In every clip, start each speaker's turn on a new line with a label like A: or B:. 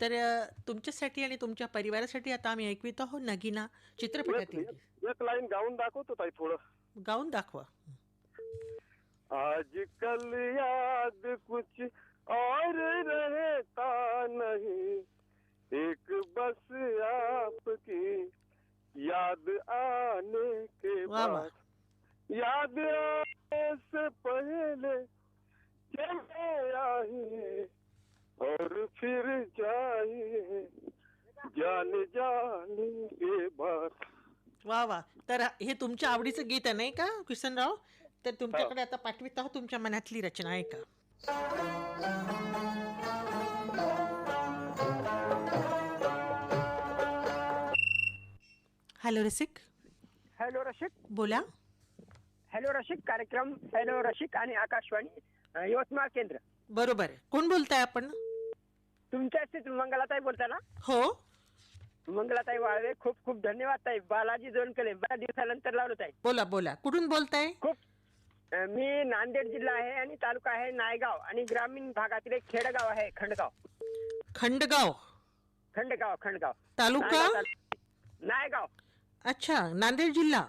A: तर तुमच्यासाठी आणि तुमच्या परिवारासाठी आता आम्ही ऐकवित आहोत नगीना
B: एक
A: चित्रपटातील गीत.
B: एक लाईन गाऊन दाखवतो ताई थोडं.
A: गाऊन दाखवा.
B: आजकल याद कुछ और रहता नहीं, एक बस आपकी याद आने के
A: वा वा.
B: बाद, याद आने से पहले चले आइए और फिर जाइए, जाने जाने के बाद.
A: वा वा. तर हे तुमच्या आवडीचं गीत आहे नाही का किसनराव? तर तुमच्याकडे आता पाठवित आहोत तुमच्या मनातली रचना आहे का? हॅलो रसिक,
C: हॅलो रसिक.
A: बोला.
C: हॅलो रसिक कार्यक्रम. हॅलो रसिक आणि आकाशवाणी यवतमाळ केंद्र.
A: बरोबर आहे. कोण बोलताय आपण?
C: तुमच्याशीच मंगलाताई बोलता ना?
A: हो.
C: मंगलाताई वाळवे. खूप खूप धन्यवाद ताई. बालाजी जोनकले बऱ्याच दिवसानंतर लावलो ताई.
A: बोला बोला. कुठून बोलताय?
C: खूप मी नांदेड जिल्हा आहे आणि तालुका आहे नायगाव आणि ग्रामीण भागातील एक खेडगाव आहे खंडगाव.
A: खंडगाव.
C: खंडगाव खंडगाव
A: तालुका?
C: नायगाव.
A: अच्छा, नांदेड जिल्हा.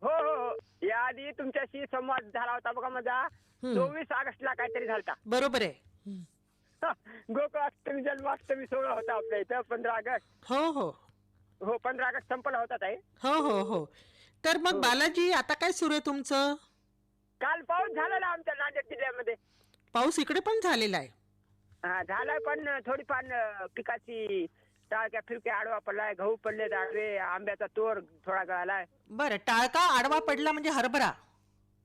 C: हो हो हो. याआधी तुमच्याशी संवाद झाला होता बघा माझा. 24 ऑगस्टला काहीतरी झालता.
A: बरोबर आहे.
C: गोकुळाष्टमी जन्माष्टमी सोहळा होता आपल्या इथं 15 ऑगस्ट.
A: हो हो
C: हो 15 ऑगस्ट संपला होता ताई.
A: हो हो हो. तर मग बालाजी आता काय सुरू आहे तुमचं?
C: काल पाऊस झालेला आमच्या नांदेड जिल्ह्यामध्ये.
A: पाऊस इकडे पण झालेला आहे.
C: हा झालाय पण थोडीफार पिकाची टाळक्या फिरक्या आडवा पडलाय. गहू पडले आडवे. आंब्याचा तोर थोडा गळालाय.
A: बरं, टाळका आडवा पडला म्हणजे हरभरा.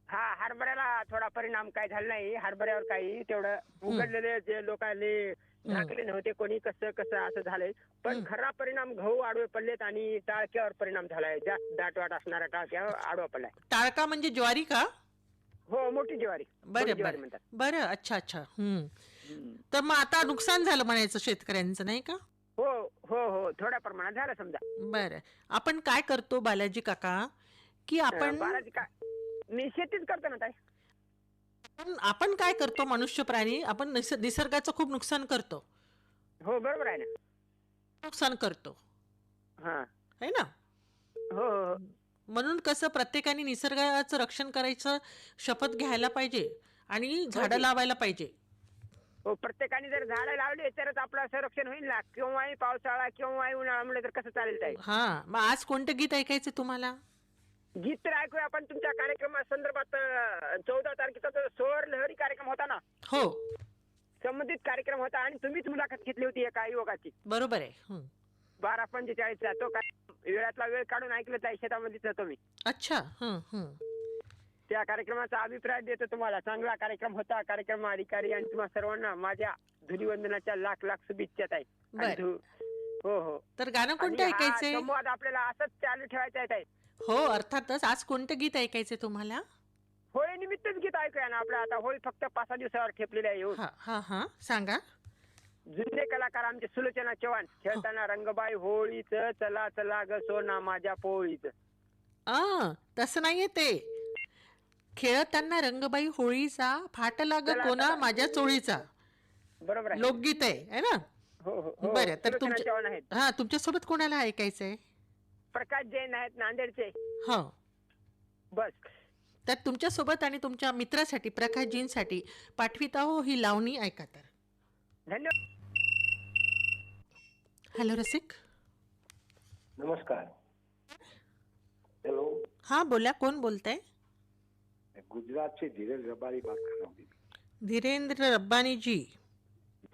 C: हा हरभऱ्याला थोडा परिणाम काय झाला नाही. हरभऱ्यावर काही तेवढं उघडलेले जे लोकांनी झाकले नव्हते कोणी कसं कसं असं झालंय. पण खरा परिणाम गहू आडवे पडलेत आणि टाळक्यावर परिणाम झालाय. जास्त दाटवाट असणारा टाळक्यावर आडवा पडलाय.
A: टाळका म्हणजे ज्वारी का?
C: हो मोठी ज्वारी.
A: बरं
C: मोठी ज्वारी
A: बरं
C: म्हणतात.
A: बरं. अच्छा अच्छा. तर मग आता नुकसान झालं म्हणायचं शेतकऱ्यांचं नाही का?
C: हो हो हो थोड्या प्रमाणात झालं समजा.
A: बरं. आपण काय करतो बालाजी काका की आपण
C: बालाजी का मी शेतीच करतो ना ताई.
A: आपण काय करतो मनुष्य प्राणी, आपण निसर्गाचं खूप नुकसान करतो.
C: हो बरोबर आहे ना.
A: नुकसान करतो
C: हा
A: है ना?
C: हो हो
A: म्हणून कसं प्रत्येकाने निसर्गाचं रक्षण करायचं शपथ घ्यायला पाहिजे आणि झाडं लावायला पाहिजे.
C: हो. प्रत्येकाने जर झाडं लावली तरच आपलं संरक्षण होईल ना. केव्हाही पावसाळा केव्हाही उन्हाळा म्हणलं तर कसं चालेल ताई?
A: हा. मग आज कोणतं गीत ऐकायचं तुम्हाला?
C: गीत तर ऐकूया आपण तुमच्या कार्यक्रमासंदर्भात. 14 तारखेचा जो सोहर लहरी कार्यक्रम होता ना,
A: हो
C: संबंधित कार्यक्रम होता आणि तुम्हीच मुलाखत घेतली होती एका युवकाची.
A: बरोबर आहे.
C: 12:45 तो वेळातला वेळ काढून ऐकलं ताई. शेतामध्येच होतो मी.
A: अच्छा.
C: त्या कार्यक्रमाचा अभिप्राय देतो तुम्हाला. चांगला कार्यक्रम होता. कार्यक्रम अधिकारी आणि तुम्हा सर्वांना माझ्या धुलीवंदनाच्या लाख लाख शुभेच्छा ताई. आणि
A: बरं.
C: हो हो.
A: तर गाणं
C: आणि
A: कोणतं
C: हा
A: ऐकायचंय?
C: संवाद आपल्याला असंच चालू ठेवायचा आहे ताई.
A: हो अर्थातच. आज कोणतं गीत ऐकायचंय तुम्हाला?
C: होळी निमित्तच गीत ऐकूया ना. आपलं आता होळी फक्त 5-6 दिवसावर ठेपलेली आहे. येऊन
A: हा हा हा. सांगा.
C: जुने कलाकार आमचे सुलोचना चव्हाण. खेळताना रंगबाई होळीच चला चला ग सोना माझ्या पोळीच.
A: तसं नाहीये ते. खेळताना रंगबाई होळीचा फाटला ग कोणा माझ्या चोळीचा.
C: बरोबर आहे.
A: लोकगीत आहे है ना?
C: हो हो हो.
A: बरं. तर
C: सुलोचना चव्हाण आहेत.
A: हा तुमच्यासोबत कोणाला ऐकायचंय?
C: प्रकाश जैन आहेत नांदेडचे.
A: हो.
C: बस.
A: तर तुमच्यासोबत आणि तुमच्या मित्रासाठी प्रकाशजींसाठी पाठवित आहो ही लावणी. ऐका तर.
C: धन्यवाद.
A: हॅलो रसिक.
D: नमस्कार. हेलो.
A: हा बोला. कोण बोलताय?
D: मैं गुजरात से धीरज रबारी बात कर रहा हूँ दीदी.
A: धीरेंद्र रब्बानी जी.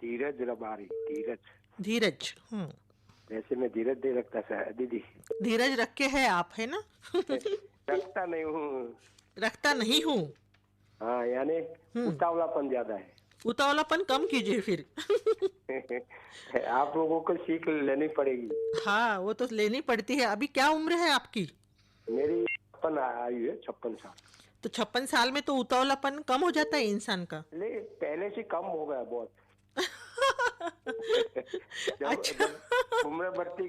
D: धीरज रबारी. धीरज.
A: धीरज.
D: वैसे मैं धीरज नहीं रखता सर दीदी.
A: धीरज रखे है आप है ना?
D: रखता नहीं हूँ.
A: रखता नहीं हूँ.
D: हाँ यानी उतावलापन ज्यादा है.
A: उतावलापन कम कीजिए फिर.
D: आप लोगों को सीख लेनी पड़ेगी.
A: हाँ वो तो लेनी पड़ती है. अभी क्या उम्र है आपकी?
D: मेरी 56 आयु है. 56 साल.
A: तो 56 साल में तो उतावलापन कम हो जाता है इंसान का.
D: ले पहले से कम हो गया बहुत. जब
A: अच्छा.
D: उम्र बढ़ती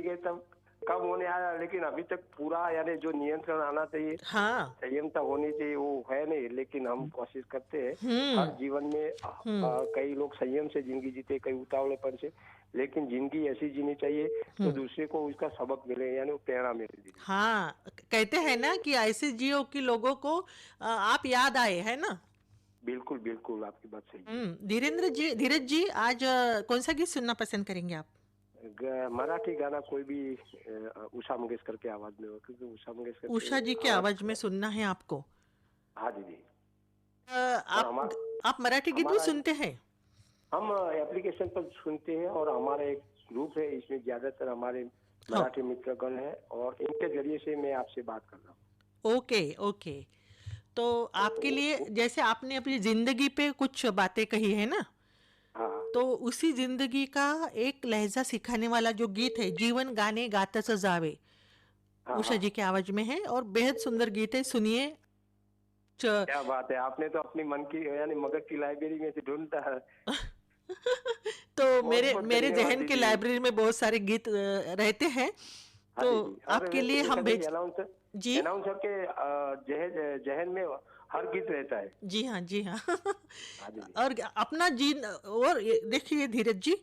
D: गई तब
B: कम होने आया, लेकिन अभी तक पूरा यानी जो नियंत्रण आना चाहिए,
A: हाँ।
B: संयमता होनी चाहिए, वो है नहीं। लेकिन हम कोशिश करते हैं
A: हम्म।
B: हर जीवन में। कई लोग संयम से जिंदगी जीते, कई उतावलेपन से, लेकिन जिंदगी ऐसी जीनी चाहिए तो दूसरे को उसका सबक मिले, यानी वो प्रेरणा मिले।
A: हाँ, कहते हैं ना कि ऐसे जियो कि लोगों को आप याद आए, है ना।
B: बिल्कुल बिल्कुल, आपकी बात सही है।
A: धीरज जी आज कौन सा गीत सुनना पसंद करेंगे आप?
B: मराठी गाना कोई भी, उषा मंगेशकर के आवाज में हो, क्योंकि उषा मंगेशकर
A: उषा जी की आवाज में सुनना है आपको।
B: हाँ दीदी। और
A: आप मराठी गीत भी सुनते हैं?
B: हम एप्लीकेशन पर सुनते हैं, और हमारा एक ग्रुप है, इसमें ज्यादातर हमारे मराठी मित्रगण है, और इनके जरिए से मैं आपसे बात कर रहा हूँ।
A: Okay okay. तो आपके लिए, जैसे आपने अपनी जिंदगी पे कुछ बातें कही है ना,
B: हाँ
A: तो उसी जिंदगी का एक लहजा सिखाने वाला जो गीत है, जीवन गाने गातच जावे,
B: हाँ
A: उषा जी की आवाज में है और बेहद सुंदर गीत है, सुनिए।
B: क्या बात है, आपने तो अपनी मन की यानी मगज की लाइब्रेरी में से ढूंढता है।
A: तो मेरे
B: बहुत
A: मेरे
B: धन्यवाद
A: जहन की
B: दीदी।
A: लाइब्रेरी में बहुत सारे गीत रहते हैं,
B: हाँ
A: तो
B: दीदी। और
A: आपके
B: वैसे
A: लिए
B: देखा
A: हम
B: जाए
A: भेज।
B: अनाउंसर
A: जी
B: अनाउंसर के जहन में हर गीत रहता है।
A: जी हाँ जी हाँ।
B: हाँ दीदी।
A: और अपना और देखिए धीरज जी,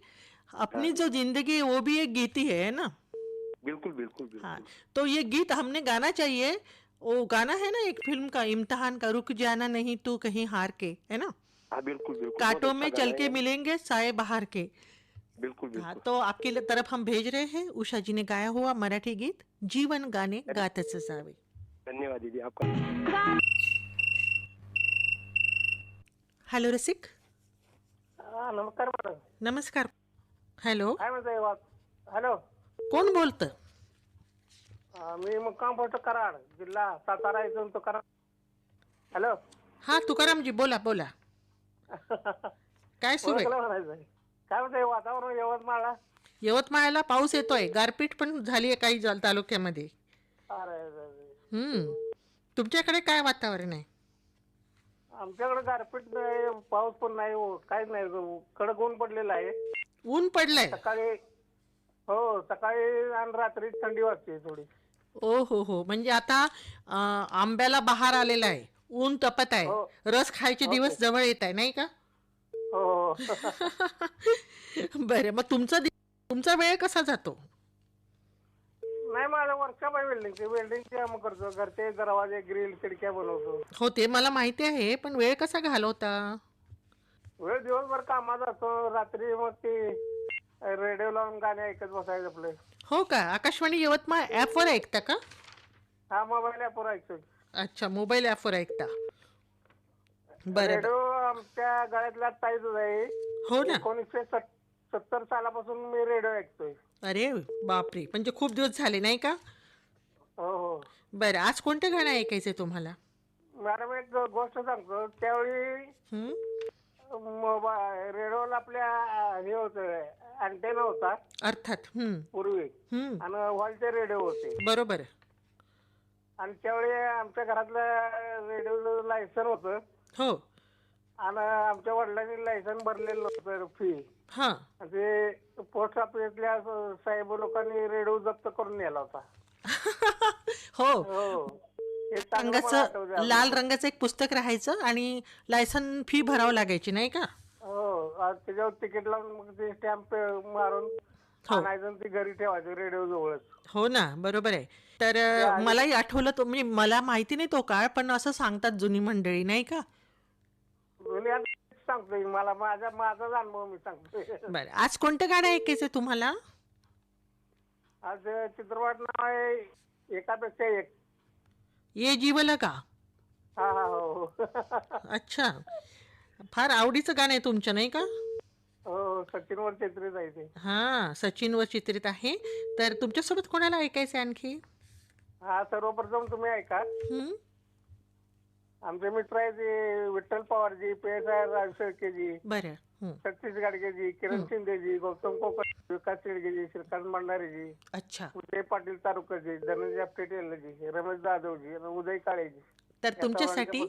A: अपनी
B: हाँ
A: जो जिंदगी है वो भी एक गीत ही है ना।
B: बिल्कुल बिल्कुल
A: हाँ,
B: बिल्कुल।
A: तो ये गीत हमने गाना चाहिए। वो गाना है ना एक फिल्म का, इम्तिहान का, रुक जाना नहीं तू कहीं हार के, है ना।
B: हाँ बिल्कुल बिल्कुल, बहुत
A: कांटों
B: अच्छा
A: में
B: गाना
A: चल
B: है
A: के
B: ये।
A: मिलेंगे साए बहार के।
B: बिल्कुल
A: हाँ,
B: बिल्कुल।
A: तो आपकी तरफ हम भेज रहे हैं उषा जी ने गाया हुआ मराठी गीत, जीवन गाने गातच जावे।
B: धन्यवाद दीदी आपका।
A: हॅलो रसिक,
C: नमस्कार मॅडम.
A: नमस्कार. हॅलो,
C: काय म्हणताय वाद? हॅलो.
A: कोण बोलतं?
C: मी मुक्काम पोस्ट कराड, जिल्हा सातारा इथून तो कराड. हॅलो.
A: हा तुकारामजी, बोला बोला. काय सुरू आहे?
C: ओळखलं म्हणायचं. काय म्हणताय वातावरण यवतमाळला?
A: यवतमाळला पाऊस येतोय, गारपीट पण झाली आहे काही तालुक्यामध्ये.
C: अरे
A: तुमच्याकडे काय वातावरण आहे?
C: आमच्याकडे गारपीट नाही, पाऊस पण नाही, काहीच नाही. कडक ऊन पडलेलं आहे.
A: ऊन पडलंय?
C: सकाळी आणि रात्री थंडी वाजते थोडी.
A: ओ हो हो, म्हणजे आता आंब्याला बहार आलेला आहे, ऊन तपत आहे,
C: हो.
A: रस खायचे दिवस जवळ येत आहे, नाही का?
C: हो.
A: बरं, मग तुमचा वेळ कसा जातो?
C: नाही, माझं वर्कशॉप आहे वेल्डिंगचे काम करतो. घरचे दरवाजे, ग्रिल, खिडक्या बनवतो.
A: हो, ते मला माहिती आहे, पण वेळ कसा घालवता?
C: वेळ दिवसभर कामात असतो, रात्री मग ते रेडिओ लावून गाणे ऐकत बसायचं आपले.
A: हो का? आकाशवाणी यवतमाळ ॲपवर ऐकता का?
C: हा, मोबाईल ॲपवर ऐकतो.
A: अच्छा, मोबाईल ॲपवर ऐकता. बरं.
C: रेडिओ आमच्या गळ्यातला ताईच आहे.
A: हो ना.
C: 1970 सालापासून मी रेडिओ ऐकतोय.
A: अरे बापरे, म्हणजे खूप दिवस झाले, नाही का?
C: हो.
A: बरं, आज कोणतं गाणं ऐकायचंय तुम्हाला?
C: मॅडम एक गोष्ट सांगतो. त्यावेळी
A: हं?
C: रेडिओला आपल्या हे होतं, अँटेना होता
A: अर्थात.
C: पूर्वी, आणि हॉलचे रेडिओ होते.
A: बरोबर.
C: आणि त्यावेळी आमच्या घरातलं रेडिओ लायसन होतं,
A: हो.
C: आणि आमच्या वडिलांनी लायसन भरलेलं नव्हतं, फी.
A: हां.
C: ते पोस्ट ऑफिसल्या साहेब लोकांनी रेडिओ जप्त करून नेला होता.
A: हो,
C: हे चांगलं मला आठवतंय
A: रंगाचं,
C: अजून.
A: लाल रंगाचं एक पुस्तक राहायचं आणि लायसन फी भरावं लागायची, नाही का?
C: हो, आणि त्याच्यावर तिकीट लावून मग ते स्टॅम्प मारून आणायचं आणि ती घरी ठेवायचं रेडिओ जवळच.
A: हो ना, बरोबर आहे. तर मलाही आठवलं, तो म्हणजे मला माहिती नाही तो काळ, पण असं सांगतात जुनी मंडळी, नाही का?
C: सांगतोय, मला माझाच अनुभव मी सांगतोय.
A: बरं, आज कोणतं गाणं ऐकायचंय तुम्हाला?
C: आज चित्रपट नाव आहे एकापेक्षा एक.
A: ये जीव लगा.
C: हो.
A: अच्छा, फार आवडीचं गाणं आहे तुमचं, नाही का?
C: हो, सचिनवर चित्रित आहे ते.
A: हा, सचिनवर चित्रित आहे. तर तुमच्यासोबत कोणाला ऐकायचं आणखी?
C: हा, सर्वप्रथम तुम्ही ऐका.
A: हं?
C: आमचे मित्र आहेत ते विठ्ठल पवारजी, PSI राज शेळकेजी,
A: बरं.
C: सतीश गाडगेजी, किरण शिंदेजी, गौतम कोकण, विकास शेळकेजी, श्रीकांत भंडारेजी,
A: अच्छा.
C: उदय पाटील तारुकरजी, धनंजय आपटेजी, रमेश जाधवजी, उदय काळेजी.
A: तर तुमच्यासाठी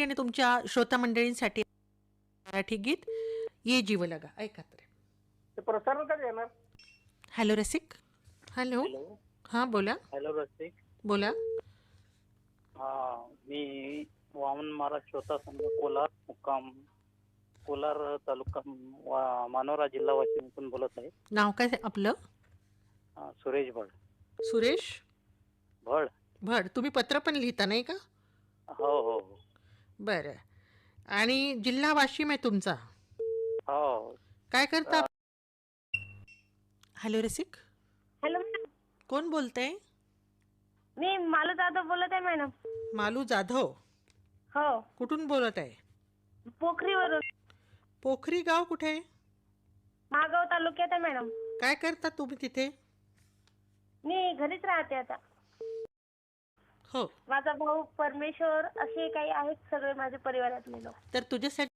A: आणि तुमच्या श्रोता मंडळींसाठी मराठी गीत ये जीव लगा, ऐका तर.
C: ते प्रसारण कधी येणार?
A: हॅलो रसिक. हॅलो.
E: हॅलो
A: हां बोला.
E: हॅलो रसिक.
A: बोला.
E: हा मी वामन महाराज श्रोता संघ कोलार मुक्काम कोलार तालुका मानोरा जिल्हा वाशिमतून बोलत आहे.
A: नाव काय आपलं?
E: सुरेश भड.
A: सुरेश
E: भड.
A: भड. तुम्ही पत्र पण लिहिता नाही का?
E: हो हो
A: बरं. आणि जिल्हा वाशिम आहे तुमचा.
E: हो.
A: काय करता? हॅलो रसिक.
F: हॅलो
A: कोण बोलतंय?
F: मी मालू जाधव बोलत आहे मॅडम.
A: मालू जाधव.
F: हो
A: कुठून बोलत आहे?
F: पोखरीवरून.
A: पोखरी गाव कुठे आहे?
F: महागाव तालुक्यात आहे मॅडम.
A: काय करता तुम्ही तिथे?
F: मी घरीच राहते आता.
A: हो.
F: माझा भाऊ परमेश्वर असे काही आहेत सगळे माझे परिवारातले लोक.
A: तर तुझ्यासाठी